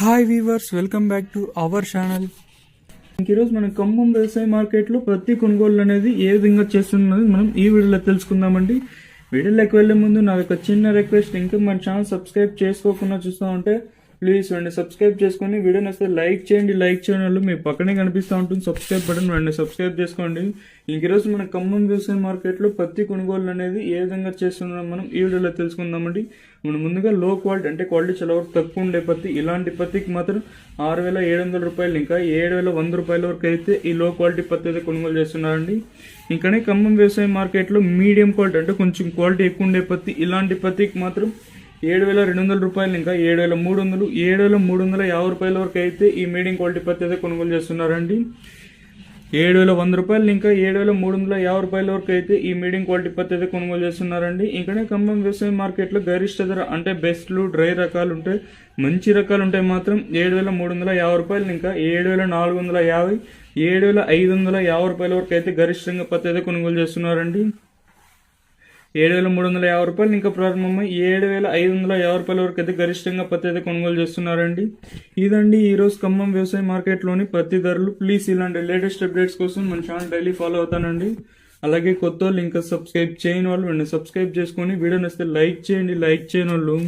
Hi weavers, welcome back to our channel. ఈరోజు మనం ఖమ్మం వ్యవసాయ మార్కెట్లో పత్తి కొనుగోలు అనేది ఏ విధంగా చేస్తున్నది మనం ఈ వీడియోలో తెలుసుకుందామండి. వీడియోలోకి వెళ్లే ముందు నాకు ఒక చిన్న రిక్వెస్ట్, ఇంకా మన ఛానల్ సబ్స్క్రైబ్ చేసుకోకుండా చూస్తూ ఉంటే ప్లీజ్ వెంటనే సబ్స్క్రైబ్ చేసుకొని వీడియో నచ్చితే లైక్ చేయండి. లైక్ చేయడం వల్ల మీ పక్కనే కనిపిస్తూ ఉంటుంది సబ్స్క్రైబ్ బటన్, వెంటనే సబ్స్క్రైబ్ చేసుకోండి. ఈరోజు మన ఖమ్మం వ్యవసాయ మార్కెట్లో పత్తి కొనుగోలు అనేది ఏ విధంగా చేస్తున్నాం మనం ఈ వీడియోలో తెలుసుకుందామండి. మనం ముందుగా లో క్వాలిటీ అంటే క్వాలిటీ చాలా వరకు తక్కువ ఉండే పత్తి, ఇలాంటి పత్తికి మాత్రం 6,700 రూపాయలు ఇంకా 7,100 రూపాయల వరకు అయితే ఈ లో క్వాలిటీ పత్తి అయితే కొనుగోలు చేస్తున్నారండి. ఇంకనే ఖమ్మం వ్యవసాయ మార్కెట్లో మీడియం క్వాలిటీ అంటే కొంచెం క్వాలిటీ ఎక్కువ ఉండే పత్తి, ఇలాంటి పత్తికి మాత్రం 7,200 రూపాయలు ఇంకా 7,300, 7,350 రూపాయల వరకు అయితే ఈ మీడియం క్వాలిటీ పత్తి అయితే కొనుగోలు చేస్తున్నారండి. 7,100 రూపాయలు ఇంకా 7,350 రూపాయల వరకు అయితే ఈ మీడియం క్వాలిటీ పత్తి అయితే కొనుగోలు చేస్తున్నారండి. ఇంకనే ఖమ్మం వ్యవసాయ మార్కెట్లో గరిష్ట ధర అంటే బెస్ట్లు డ్రై రకాలు ఉంటాయి, మంచి రకాలు ఉంటాయి మాత్రం 7,350 రూపాయలు ఇంకా 7,450, 7,550 రూపాయల వరకు అయితే గరిష్టంగా పత్తి అయితే కొనుగోలు చేస్తున్నారండి. 7,350 రూపాయలు ఇంకా ప్రారంభమై 7,550 రూపాయల వరకు అయితే గరిష్టంగా పత్తి అయితే కొనుగోలు చేస్తున్నారండి. ఇదండి ఈరోజు ఖమ్మం వ్యవసాయ మార్కెట్లోని పత్తి ధరలు. ప్లీజ్ ఇలాంటి లేటెస్ట్ అప్డేట్స్ కోసం మన ఛానల్ డైలీ ఫాలో అవుతానండి. అలాగే కొత్త వాళ్ళు ఇంకా సబ్స్క్రైబ్ చేయని వాళ్ళు వెంటనే సబ్స్క్రైబ్ చేసుకొని వీడియో నచ్చితే లైక్ చేయండి. లైక్ చేయని వాళ్ళు